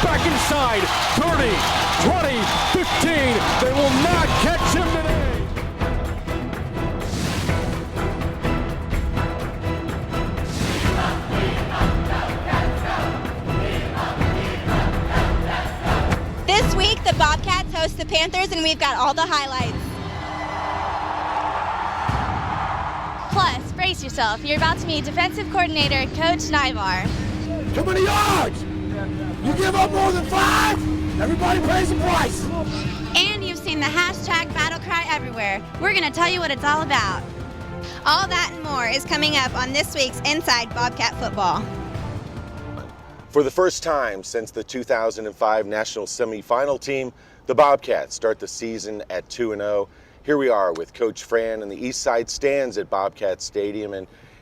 back inside. 30, 20, 15. They will not catch him today. This week, the Bobcats host the Panthers, and we've got all the highlights. Plus, brace yourself. You're about to meet defensive coordinator Coach Naivar. How many yards? You give up more than 5? Everybody pays the price. And you've seen the hashtag battle cry everywhere. We're going to tell you what it's all about. All that and more is coming up on this week's Inside Bobcat Football. For the first time since the 2005 National Semifinal team, the Bobcats start the season at 2-0. Here we are with Coach Fran in the East Side stands at Bobcat Stadium.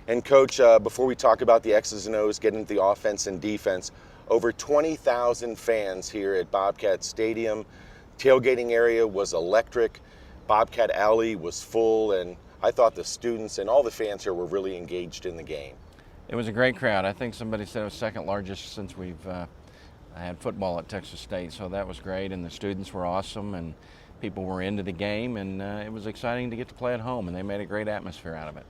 And Coach, before we talk about the X's and O's, get into the offense and defense, over 20,000 fans here at Bobcat Stadium. Tailgating area was electric. Bobcat Alley was full, and I thought the students and all the fans here were really engaged in the game. It was a great crowd. I think somebody said it was second largest since we've had football at Texas State, so that was great, and the students were awesome, and people were into the game, and it was exciting to get to play at home, and they made a great atmosphere out of it.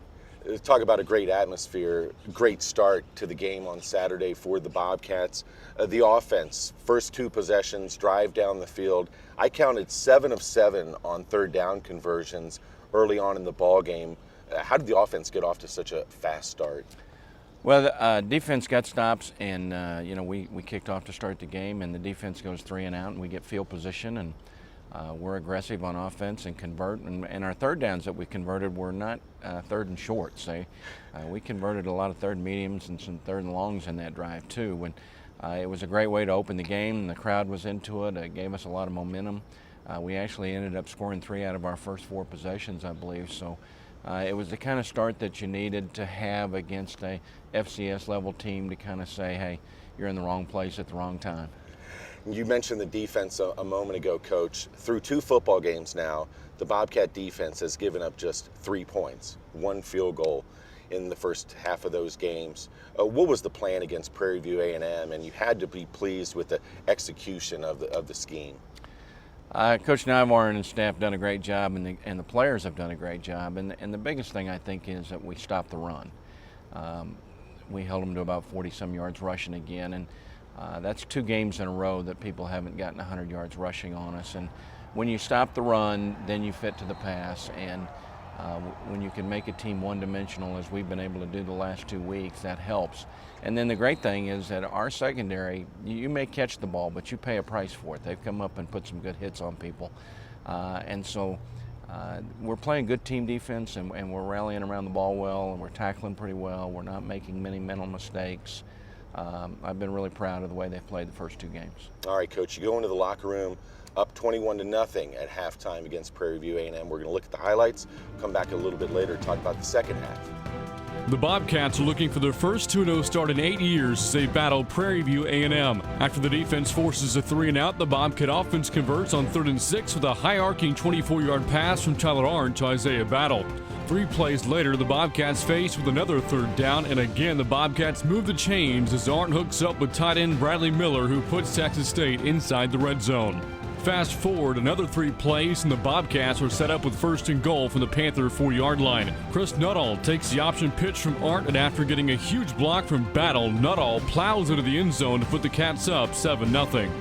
Talk about a great atmosphere, great start to the game on Saturday for the Bobcats. The offense, first 2 possessions, drive down the field. I counted 7 of 7 on third down conversions early on in the ball game. How did the offense get off to such a fast start? Well, the defense got stops, and we kicked off to start the game, and the defense goes 3 and out, and we get field position, and we're aggressive on offense and convert, and our third downs that we converted were not third and shorts. We converted a lot of third mediums and some third and longs in that drive too. It was a great way to open the game, and the crowd was into it. It gave us a lot of momentum. We actually ended up scoring 3 out of our first 4 possessions, I believe. So it was the kind of start that you needed to have against a FCS level team to kind of say, hey, you're in the wrong place at the wrong time. You mentioned the defense a moment ago, Coach. Through 2 football games now, the Bobcat defense has given up just 3 points, 1 field goal in the first half of those games. What was the plan against Prairie View A&M? And you had to be pleased with the execution of the scheme. Coach Naivar and his staff done a great job, and the players have done a great job. And the biggest thing, I think, is that we stopped the run. We held them to about 40-some yards rushing again, and that's 2 games in a row that people haven't gotten 100 yards rushing on us. And when you stop the run, then you fit to the pass. And when you can make a team one-dimensional, as we've been able to do the last 2 weeks, that helps. And then the great thing is that our secondary, you may catch the ball, but you pay a price for it. They've come up and put some good hits on people. And so we're playing good team defense, and we're rallying around the ball well, and we're tackling pretty well. We're not making many mental mistakes. I've been really proud of the way they've played the first 2 games. All right, Coach, you go into the locker room up 21-0 at halftime against Prairie View A&M. We're going to look at the highlights, come back a little bit later, talk about the second half. The Bobcats are looking for their first 2-0 start in 8 years as they battle Prairie View A&M. After the defense forces a 3 and out, the Bobcat offense converts on 3rd and 6 with a high-arcing 24-yard pass from Tyler Arndt to Isaiah Battle. 3 plays later, the Bobcats faced with another 3rd down, and again the Bobcats move the chains as Arndt hooks up with tight end Bradley Miller, who puts Texas State inside the red zone. Fast forward another 3 plays, and the Bobcats are set up with 1st and goal from the Panther 4-yard line. Chris Nuttall takes the option pitch from Arndt, and after getting a huge block from Battle, Nuttall plows into the end zone to put the Cats up 7-0.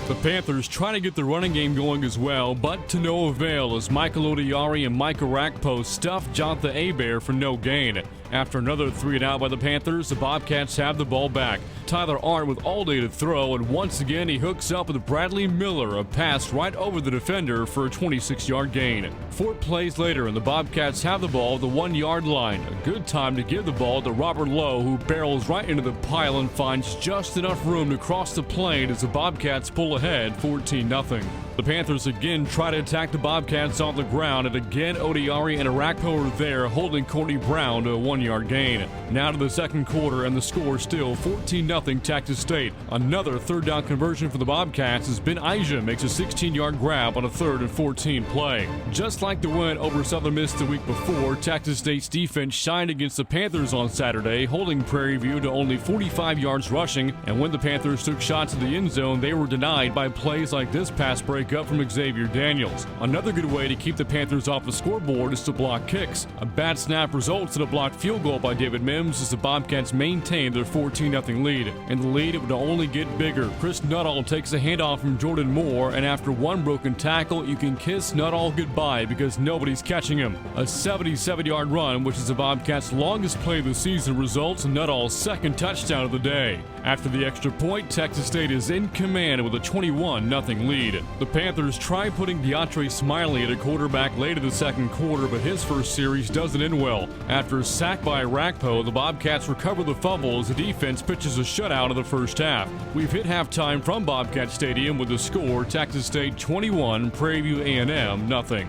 The Panthers try to get the running game going as well, but to no avail as Michael Odiari and Micah Rakpo stuff Jonathan Hebert for no gain. After another 3 and out by the Panthers, the Bobcats have the ball back. Tyler Arndt with all day to throw, and once again he hooks up with Bradley Miller, a pass right over the defender for a 26-yard gain. 4 plays later, and the Bobcats have the ball at the 1-yard line. A good time to give the ball to Robert Lowe, who barrels right into the pile and finds just enough room to cross the plane as the Bobcats pull ahead 14-0. The Panthers again try to attack the Bobcats on the ground, and again Odiari and Arakpo are there, holding Courtney Brown to a 1-yard gain. Now to the second quarter, and the score still 14-0 Texas State. Another third down conversion for the Bobcats as Ben Aija makes a 16-yard grab on a 3rd and 14 play. Just like the win over Southern Miss the week before, Texas State's defense shined against the Panthers on Saturday, holding Prairie View to only 45 yards rushing, and when the Panthers took shots at the end zone, they were denied by plays like this pass breakup from Xavier Daniels. Another good way to keep the Panthers off the scoreboard is to block kicks. A bad snap results in a blocked field goal by David Mims as the Bobcats maintain their 14-0 lead, and the lead would only get bigger. Chris Nuttall takes a handoff from Jordan Moore, and after one broken tackle, you can kiss Nuttall goodbye because nobody's catching him. A 77-yard run, which is the Bobcats' longest play of the season, results in Nuttall's second touchdown of the day. After the extra point, Texas State is in command with a 21-0 lead. The Panthers try putting DeAndre Smiley at a quarterback late in the second quarter, but his first series doesn't end well. After a sack by Arakpo, the Bobcats recover the fumble as the defense pitches a shutout in the first half. We've hit halftime from Bobcat Stadium with the score Texas State 21, Prairie View A&M 0.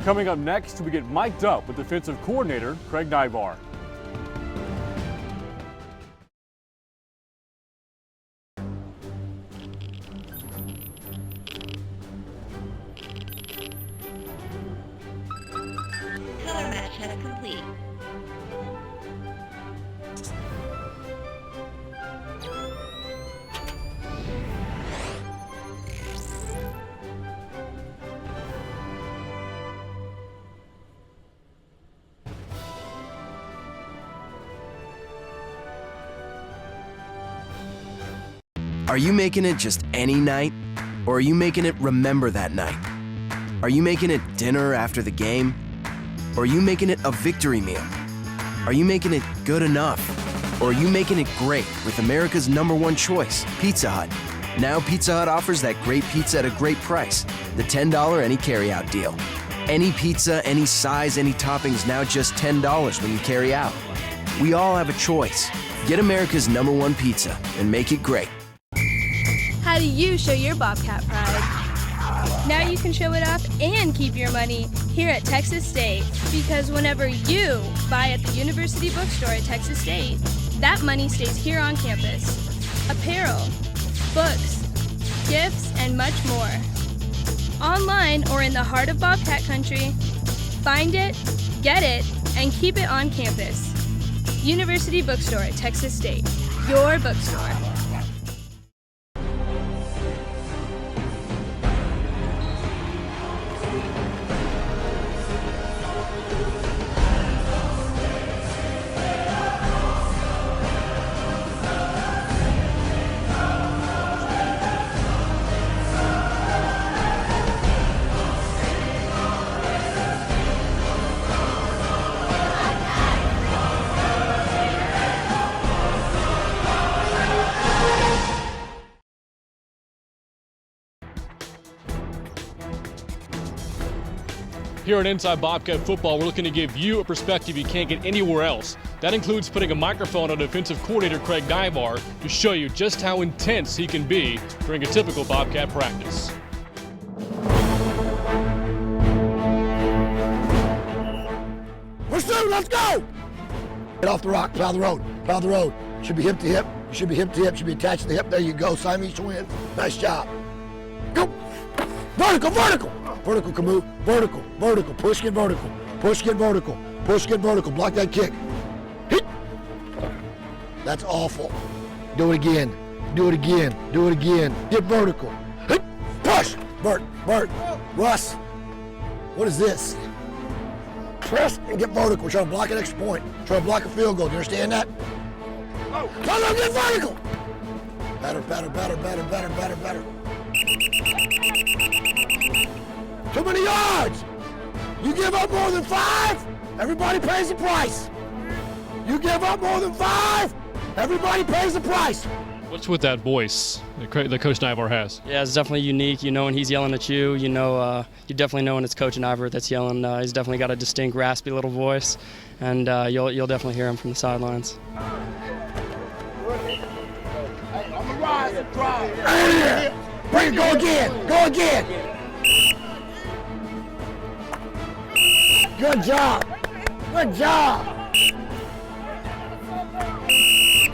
Coming up next, we get mic'd up with defensive coordinator Craig Naivar. Color match has complete. Are you making it just any night? Or are you making it remember that night? Are you making it dinner after the game? Or are you making it a victory meal? Are you making it good enough? Or are you making it great with America's #1 choice, Pizza Hut? Now Pizza Hut offers that great pizza at a great price, the $10 any carryout deal. Any pizza, any size, any toppings, now just $10 when you carry out. We all have a choice. Get America's #1 pizza and make it great. How do you show your Bobcat pride? Now you can show it off and keep your money here at Texas State, because whenever you buy at the University Bookstore at Texas State, that money stays here on campus. Apparel, books, gifts, and much more. Online or in the heart of Bobcat country, find it, get it, and keep it on campus. University Bookstore at Texas State, your bookstore. Here at Inside Bobcat Football, we're looking to give you a perspective you can't get anywhere else. That includes putting a microphone on defensive coordinator Craig Naivar to show you just how intense he can be during a typical Bobcat practice. Pursuit, let's go! Get off the rock, plow the road, plow the road. Should be hip to hip, you should be hip to hip, should be attached to the hip. There you go, Siamese twins. Nice job. Go! Vertical, vertical! Vertical, Camus. Vertical, vertical. Push, get vertical. Push, get vertical. Push, get vertical. Block that kick. Hit! That's awful. Do it again. Do it again. Do it again. Get vertical. Hit! Push! Bert, Russ. What is this? Press and get vertical. Try to block an extra point. Try to block a field goal. Do you understand that? Come on, get vertical! Better, better, better, better, better, better, better. Too many yards! You give up more than 5, everybody pays the price. You give up more than 5, everybody pays the price. What's with that voice that Coach Naivar has? Yeah, it's definitely unique. You know when he's yelling at you, you know, you definitely know when it's Coach Naivar that's yelling. He's definitely got a distinct, raspy little voice, and you'll definitely hear him from the sidelines. Hey, on the rise. Bring it, go again. Go again. Good job. Good job.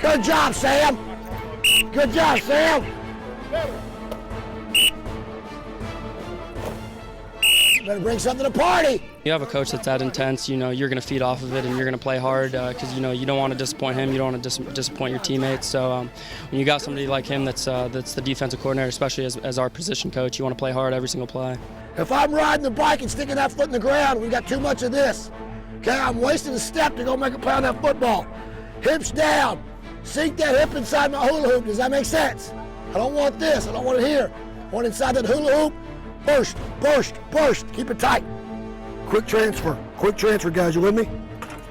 Good job, Sam. Good job, Sam. Better bring something to the party. You have a coach that's that intense, you're going to feed off of it and you're going to play hard because, you don't want to disappoint him. You don't want to disappoint your teammates. So when you got somebody like him that's the defensive coordinator, especially as our position coach, you want to play hard every single play. If I'm riding the bike and sticking that foot in the ground, we got too much of this. Okay, I'm wasting a step to go make a play on that football. Hips down. Sink that hip inside my hula hoop. Does that make sense? I don't want this. I don't want it here. I want inside that hula hoop. Burst, burst, burst. Keep it tight. Quick transfer, guys. You with me?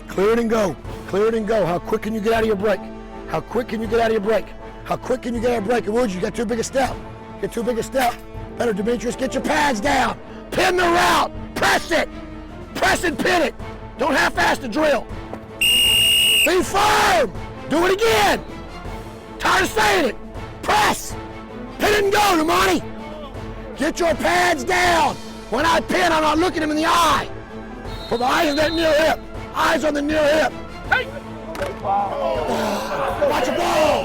Clear it and go. Clear it and go. How quick can you get out of your break? How quick can you get out of your break? How quick can you get out of your break? And would you got too big a step? Get too big a step. Better, Demetrius, get your pads down. Pin the route. Press it. Press and pin it. Don't half-ass the drill. Be firm. Do it again. Tired of saying it. Press. Pin it and go, Namani. Get your pads down. When I pin, I'm not looking him in the eye. Put my eyes on that near hip. Eyes on the near hip. Hey. Watch your ball.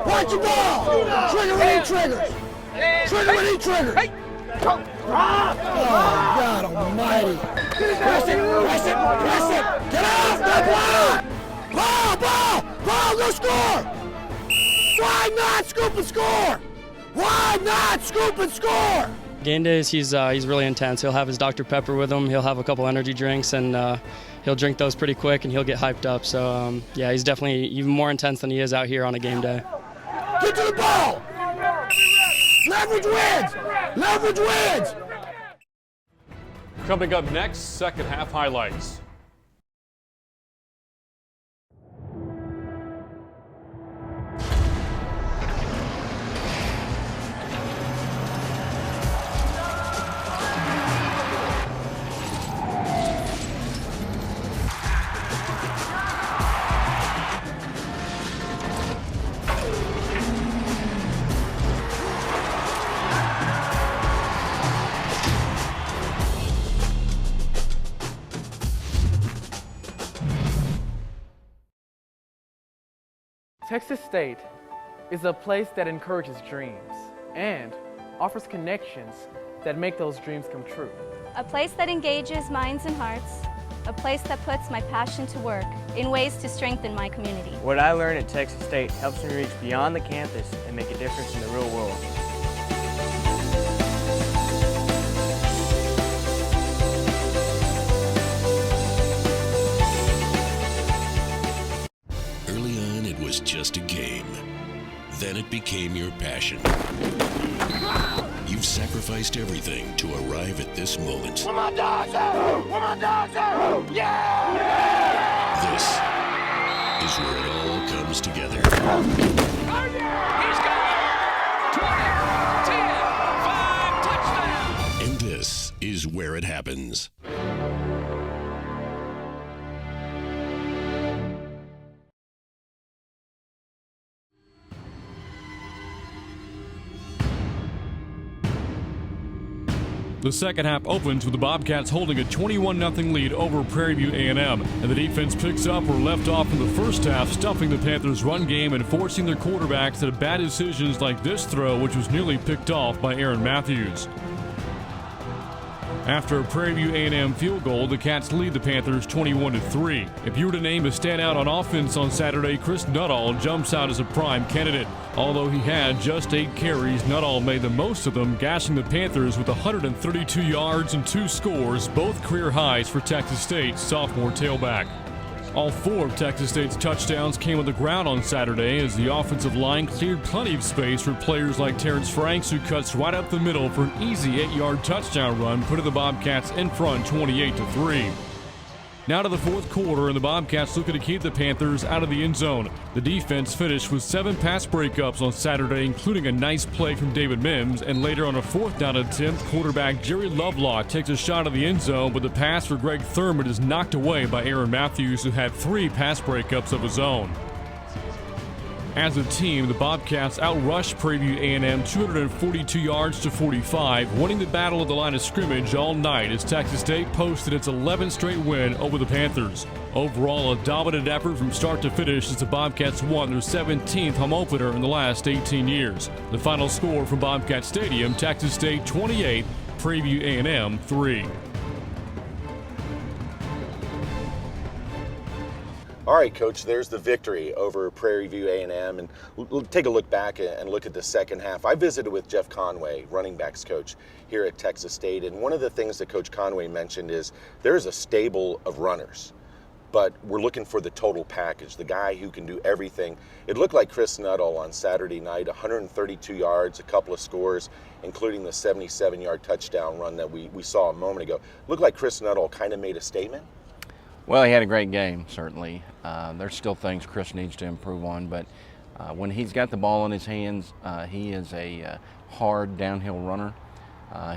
Watch your ball. Trigger when he triggers. Trigger when he triggers. Oh, God almighty. Press it, press it, press it. Get off the block. Ball, ball, ball, go score. Why not scoop and score? Why not scoop and score? Game days, he's really intense. He'll have his Dr. Pepper with him. He'll have a couple energy drinks, and he'll drink those pretty quick, and he'll get hyped up. So, yeah, he's definitely even more intense than he is out here on a game day. Get to the ball! Leverage wins! Leverage wins! Coming up next, second half highlights. Texas State is a place that encourages dreams and offers connections that make those dreams come true. A place that engages minds and hearts. A place that puts my passion to work in ways to strengthen my community. What I learned at Texas State helps me reach beyond the campus and make a difference in the real world. Just a game. Then it became your passion. You've sacrificed everything to arrive at this moment. Where my dogs at? Where my dogs at? Yeah! This is where it all comes together. Oh yeah! He's got it! 10, 5, touchdown! And this is where it happens. The second half opens with the Bobcats holding a 21-0 lead over Prairie View A&M, and the defense picks up where left off in the first half, stuffing the Panthers' run game and forcing their quarterbacks to bad decisions like this throw, which was nearly picked off by Aaron Matthews. After a Prairie View A&M field goal, the Cats lead the Panthers 21-3. If you were to name a standout on offense on Saturday, Chris Nuttall jumps out as a prime candidate. Although he had just 8 carries, Nuttall made the most of them, gashing the Panthers with 132 yards and 2 scores, both career highs for Texas State's sophomore tailback. All 4 of Texas State's touchdowns came on the ground on Saturday as the offensive line cleared plenty of space for players like Terrence Franks, who cuts right up the middle for an easy 8-yard touchdown run, putting the Bobcats in front 28-3. Now to the fourth quarter, and the Bobcats looking to keep the Panthers out of the end zone. The defense finished with 7 pass breakups on Saturday, including a nice play from David Mims, and later on a 4th down attempt, quarterback Jerry Lovelock takes a shot at the end zone, but the pass for Greg Thurman is knocked away by Aaron Matthews, who had 3 pass breakups of his own. As a team, the Bobcats outrushed Prairie View A&M 242 yards to 45, winning the battle at the line of scrimmage all night as Texas State posted its 11th straight win over the Panthers. Overall, a dominant effort from start to finish as the Bobcats won their 17th home opener in the last 18 years. The final score from Bobcat Stadium, Texas State 28, Prairie View A&M 3. All right, Coach, there's the victory over Prairie View A&M, and we'll take a look back and look at the second half. I visited with Jeff Conway, running backs coach here at Texas State, and one of the things that Coach Conway mentioned is there's a stable of runners, but we're looking for the total package, the guy who can do everything. It looked like Chris Nuttall on Saturday night, 132 yards, a couple of scores, including the 77-yard touchdown run that we saw a moment ago. Looked like Chris Nuttall kind of made a statement. Well, he had a great game, certainly. There's still things Chris needs to improve on, but when he's got the ball in his hands, he is a hard downhill runner.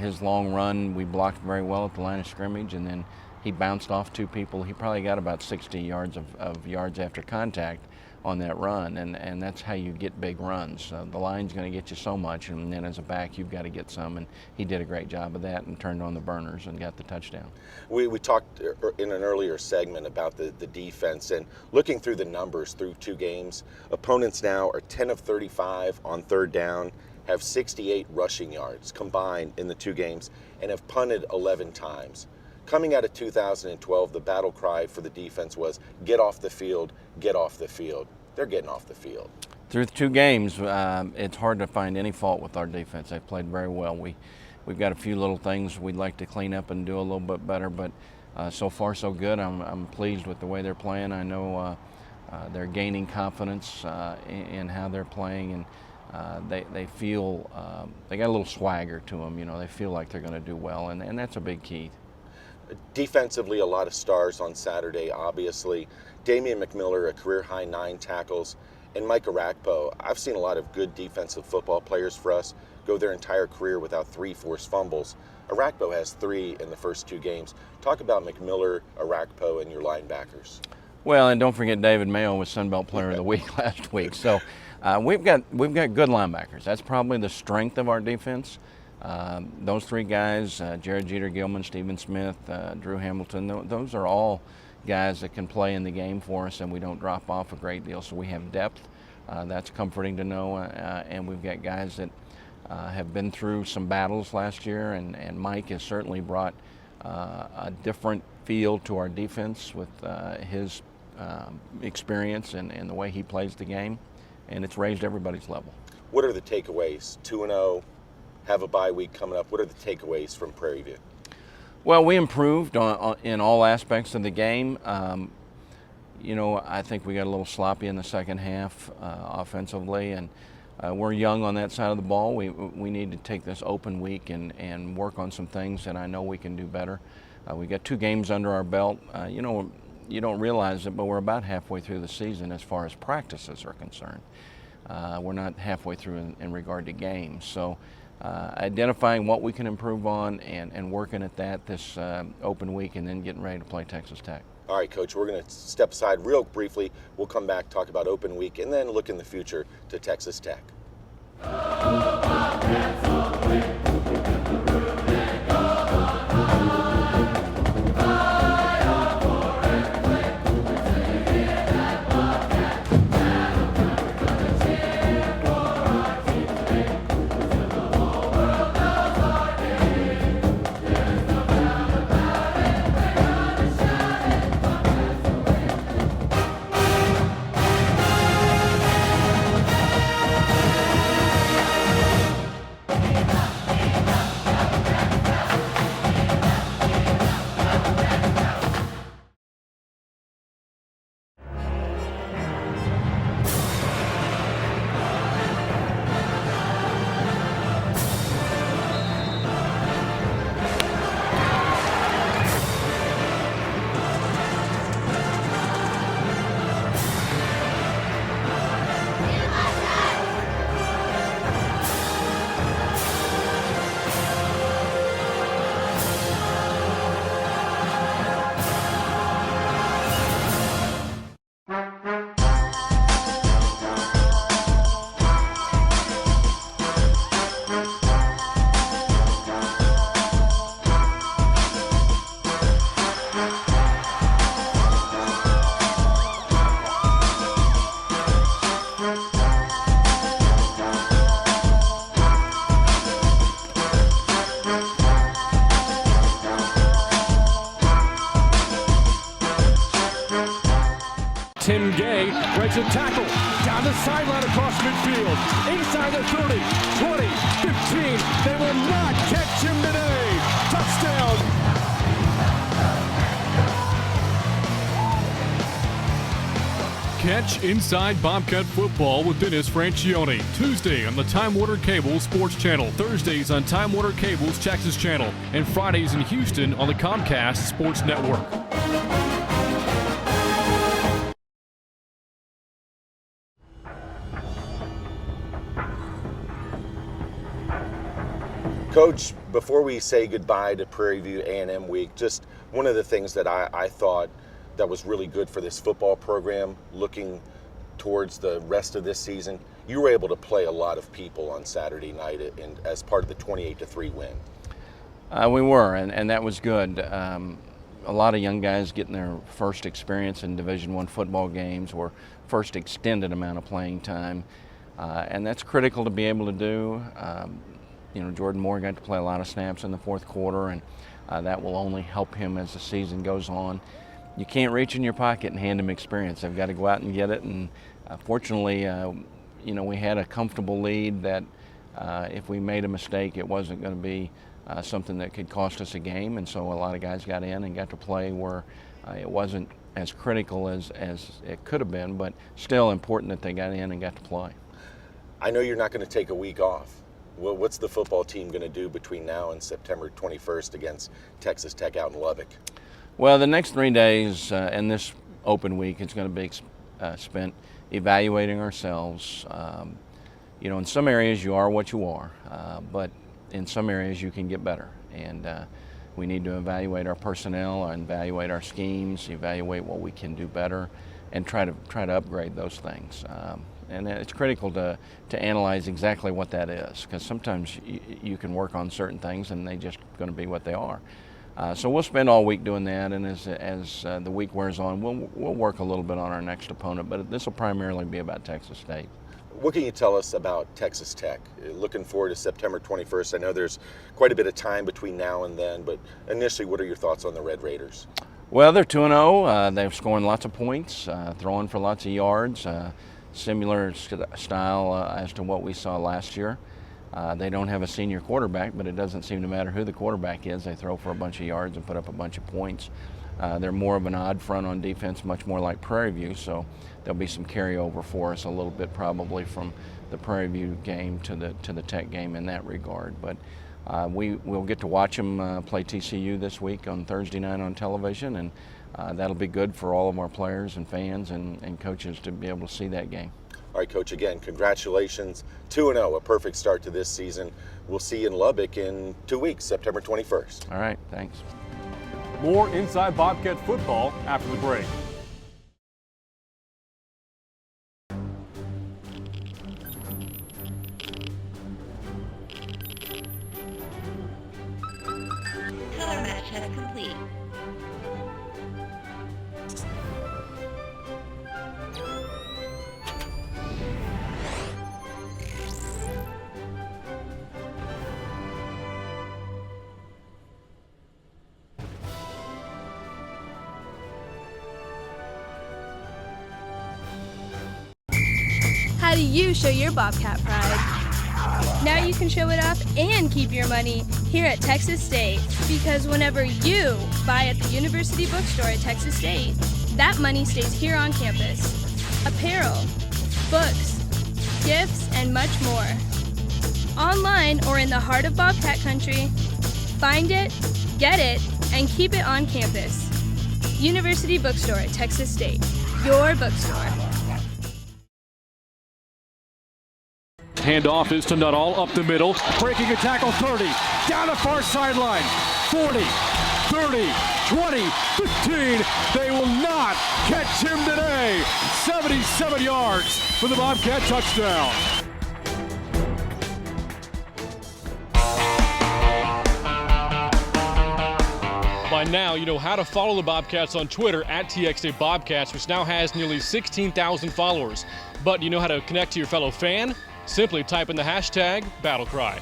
His long run, we blocked very well at the line of scrimmage, and then he bounced off two people. He probably got about 60 yards of yards after contact on that run, and that's how you get big runs. The line's going to get you so much, and then as a back, you've got to get some, and he did a great job of that and turned on the burners and got the touchdown. We talked in an earlier segment about the defense, and looking through the numbers through two games, opponents now are 10 of 35 on third down, have 68 rushing yards combined in the two games, and have punted 11 times. Coming out of 2012, the battle cry for the defense was, get off the field, get off the field. They're getting off the field. Through two games, it's hard to find any fault with our defense. They played very well. We've got a few little things we'd like to clean up and do a little bit better, but so far so good. I'm pleased with the way they're playing. I know they're gaining confidence in how they're playing, and they feel they got a little swagger to them. You know, they feel like they're going to do well, and that's a big key. Defensively, a lot of stars on Saturday, obviously. Damian McMiller, a career-high 9 tackles, and Mike Arakpo. I've seen a lot of good defensive football players for us go their entire career without 3 forced fumbles. Arakpo has 3 in the first 2 games. Talk about McMiller, Arakpo, and your linebackers. Well, and don't forget David Mayo was Sunbelt Player of the Week last week. So we've got good linebackers. That's probably the strength of our defense. Those 3 guys, Jared Jeter, Gilman, Stephen Smith, Drew Hamilton, those are all guys that can play in the game for us, and we don't drop off a great deal. So we have depth. That's comforting to know, and we've got guys that have been through some battles last year, and Mike has certainly brought a different feel to our defense with his experience and the way he plays the game, and it's raised everybody's level. What are the takeaways? 2-0. Have a bye week coming up. What are the takeaways from Prairie View? Well, we improved in all aspects of the game. You know, I think we got a little sloppy in the second half offensively, and we're young on that side of the ball. We need to take this open week and work on some things that I know we can do better. We got 2 games under our belt. You know, you don't realize it, but we're about halfway through the season as far as practices are concerned. We're not halfway through in regard to games. So identifying what we can improve on and working at that this open week, and then getting ready to play Texas Tech. All right, Coach, we're going to step aside real briefly. We'll come back, talk about open week, and then look in the future to Texas Tech. There's a tackle down the sideline across midfield. Inside the 30, 20, 15. They will not catch him today. Touchdown. Catch Inside Bobcat Football with Dennis Franchione. Tuesday on the Time Warner Cable Sports Channel. Thursdays on Time Warner Cable's Texas Channel. And Fridays in Houston on the Comcast Sports Network. Coach, before we say goodbye to Prairie View A&M week, just one of the things that I thought that was really good for this football program, looking towards the rest of this season, you were able to play a lot of people on Saturday night as part of the 28-3 win. We were, and that was good. A lot of young guys getting their first experience in Division I football games or first extended amount of playing time, and that's critical to be able to do. Jordan Moore got to play a lot of snaps in the fourth quarter, and that will only help him as the season goes on. You can't reach in your pocket and hand them experience. They've got to go out and get it. And fortunately, we had a comfortable lead that if we made a mistake, it wasn't going to be something that could cost us a game. And so a lot of guys got in and got to play where it wasn't as critical as it could have been, but still important that they got in and got to play. I know you're not going to take a week off. Well, what's the football team going to do between now and September 21st against Texas Tech out in Lubbock? Well, the next 3 days and this open week is going to be spent evaluating ourselves. In some areas you are what you are, but in some areas you can get better. And we need to evaluate our personnel, evaluate our schemes, evaluate what we can do better, and try to upgrade those things. And it's critical to analyze exactly what that is, because sometimes you can work on certain things and they just going to be what they are. So we'll spend all week doing that, and as the week wears on, we'll work a little bit on our next opponent, but this will primarily be about Texas State. What can you tell us about Texas Tech? Looking forward to September 21st. I know there's quite a bit of time between now and then, but initially, what are your thoughts on the Red Raiders? Well, they're 2-0. They're scoring lots of points, throwing for lots of yards, similar style as to what we saw last year. They don't have a senior quarterback, but it doesn't seem to matter who the quarterback is. They throw for a bunch of yards and put up a bunch of points. They're more of an odd front on defense, much more like Prairie View, so there'll be some carryover for us a little bit probably from the Prairie View game to the Tech game in that regard. But we'll get to watch them play TCU this week on Thursday night on television, and that'll be good for all of our players and fans and coaches to be able to see that game. All right, Coach, again, congratulations. 2-0, a perfect start to this season. We'll see you in Lubbock in 2 weeks, September 21st. All right, thanks. More Inside Bobcat Football after the break. Color match has complete. How do you show your Bobcat pride? Now you can show it off and keep your money here at Texas State, because whenever you buy at the University Bookstore at Texas State, that money stays here on campus. Apparel, books, gifts, and much more. Online or in the heart of Bobcat country, find it, get it, and keep it on campus. University Bookstore at Texas State, your bookstore. Handoff is to Nuttall up the middle, breaking a tackle 30, down the far sideline, 40, 30, 20, 15. They will not catch him today. 77 yards for the Bobcat touchdown. By now, you know how to follow the Bobcats on Twitter at TXA Bobcats, which now has nearly 16,000 followers. But you know how to connect to your fellow fan? Simply type in the hashtag BattleCry.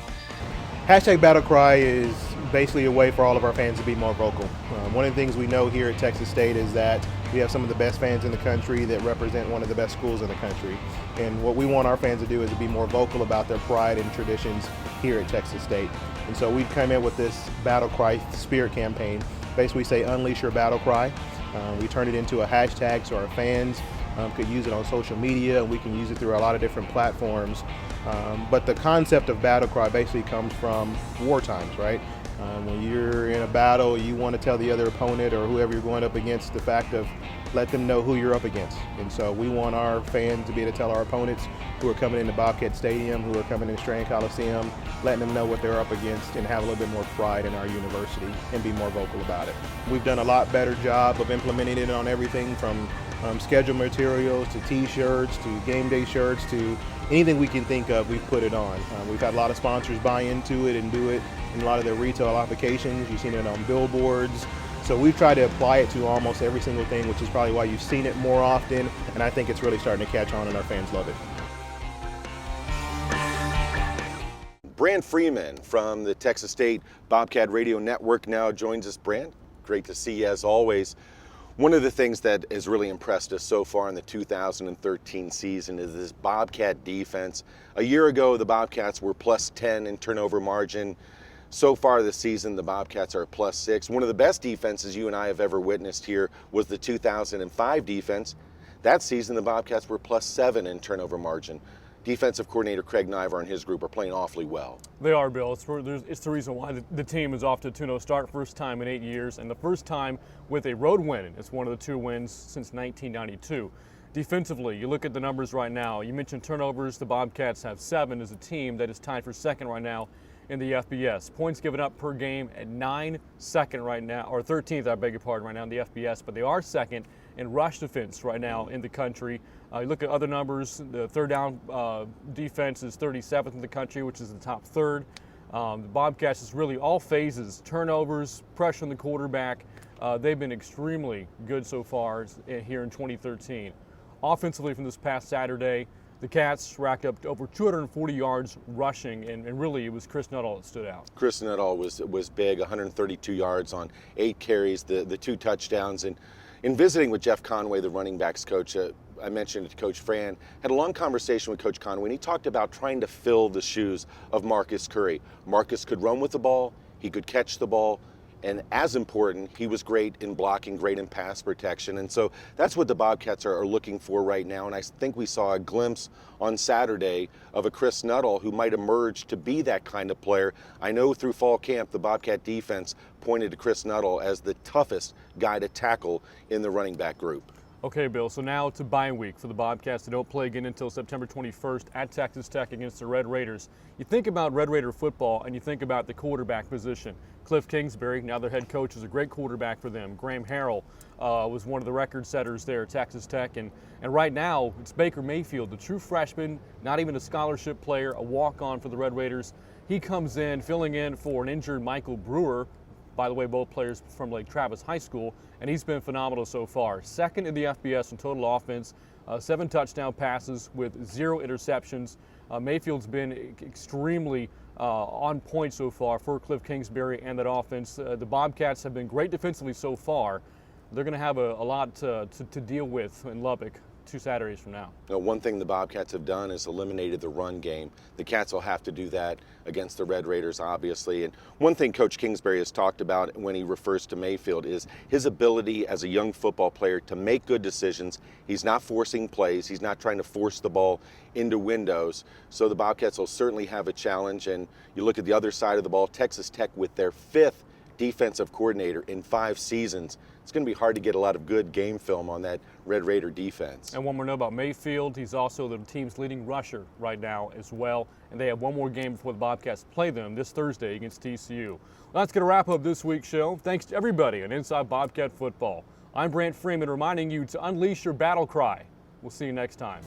Hashtag BattleCry is basically a way for all of our fans to be more vocal. One of the things we know here at Texas State is that We have some of the best fans in the country that represent one of the best schools in the country. And what we want our fans to do is to be more vocal about their pride and traditions here at Texas State. And so we've come in with this Battle Cry Spirit campaign. Basically, we say unleash your battle cry. We turn it into a hashtag so our fans could use it on social media, and we can use it through a lot of different platforms. But the concept of battle cry basically comes from war times, right? When you're in a battle, you want to tell the other opponent or whoever you're going up against the fact of let them know who you're up against. And so we want our fans to be able to tell our opponents who are coming into Bobcat Stadium, who are coming into Strand Coliseum, letting them know what they're up against and have a little bit more pride in our university and be more vocal about it. We've done a lot better job of implementing it on everything from schedule materials to t-shirts to game day shirts to anything we can think of, we've put it on. We've had a lot of sponsors buy into it and do it in a lot of their retail applications. You've seen it on billboards. So we've tried to apply it to almost every single thing, which is probably why you've seen it more often, and I think it's really starting to catch on and our fans love it. Brand Freeman from the Texas State Bobcat Radio Network now joins us. Brand, great to see you as always. One of the things that has really impressed us so far in the 2013 season is this Bobcat defense. A year ago, the Bobcats were +10 in turnover margin. So far this season, the Bobcats are +6. One of the best defenses you and I have ever witnessed here was the 2005 defense. That season, the Bobcats were +7 in turnover margin. Defensive coordinator Craig Naar and his group are playing awfully well. They are, Bill. It's the reason why the team is off to a 2-0 start, first time in 8 years, and the first time with a road win. It's one of the 2 wins since 1992. Defensively, you look at the numbers right now. You mentioned turnovers. The Bobcats have 7 as a team that is tied for second right now in the FBS. Points given up per game at 9, second right now, or 13th, I beg your pardon, right now in the FBS, but they are second in rush defense right now in the country. You look at other numbers, the third down defense is 37th in the country, which is the top third. The Bobcats is really all phases, turnovers, pressure on the quarterback. They've been extremely good so far here in 2013. Offensively from this past Saturday, the Cats racked up over 240 yards rushing, and really it was Chris Nuttall that stood out. Chris Nuttall was big, 132 yards on 8 carries, the 2 touchdowns. And in visiting with Jeff Conway, the running backs coach, I mentioned it to Coach Fran, had a long conversation with Coach Conway, and he talked about trying to fill the shoes of Marcus Curry. Marcus could run with the ball, he could catch the ball, and as important, he was great in blocking, great in pass protection. And so that's what the Bobcats are looking for right now. And I think we saw a glimpse on Saturday of a Chris Nuttall who might emerge to be that kind of player. I know through fall camp, the Bobcat defense pointed to Chris Nuttall as the toughest guy to tackle in the running back group. Okay, Bill, so now it's a bye week for the Bobcats. They don't play again until September 21st at Texas Tech against the Red Raiders. You think about Red Raider football and you think about the quarterback position. Cliff Kingsbury, now their head coach, is a great quarterback for them. Graham Harrell was one of the record setters there at Texas Tech. And right now, it's Baker Mayfield, the true freshman, not even a scholarship player, a walk-on for the Red Raiders. He comes in, filling in for an injured Michael Brewer. By the way, both players from Lake Travis High School, and he's been phenomenal so far. Second in the FBS in total offense, 7 touchdown passes with 0 interceptions. Mayfield's been extremely on point so far for Cliff Kingsbury and that offense. The Bobcats have been great defensively so far. They're going to have a lot to deal with in Lubbock 2 Saturdays from now. One thing the Bobcats have done is eliminated the run game. The Cats will have to do that against the Red Raiders, obviously. And one thing Coach Kingsbury has talked about when he refers to Mayfield is his ability as a young football player to make good decisions. He's not forcing plays. He's not trying to force the ball into windows. So the Bobcats will certainly have a challenge. And you look at the other side of the ball, Texas Tech with their 5th defensive coordinator in 5 seasons. It's going to be hard to get a lot of good game film on that Red Raider defense. And one more note about Mayfield, he's also the team's leading rusher right now as well. And they have one more game before the Bobcats play them this Thursday against TCU. Well, that's going to wrap up this week's show. Thanks to everybody on Inside Bobcat Football. I'm Brant Freeman reminding you to unleash your battle cry. We'll see you next time.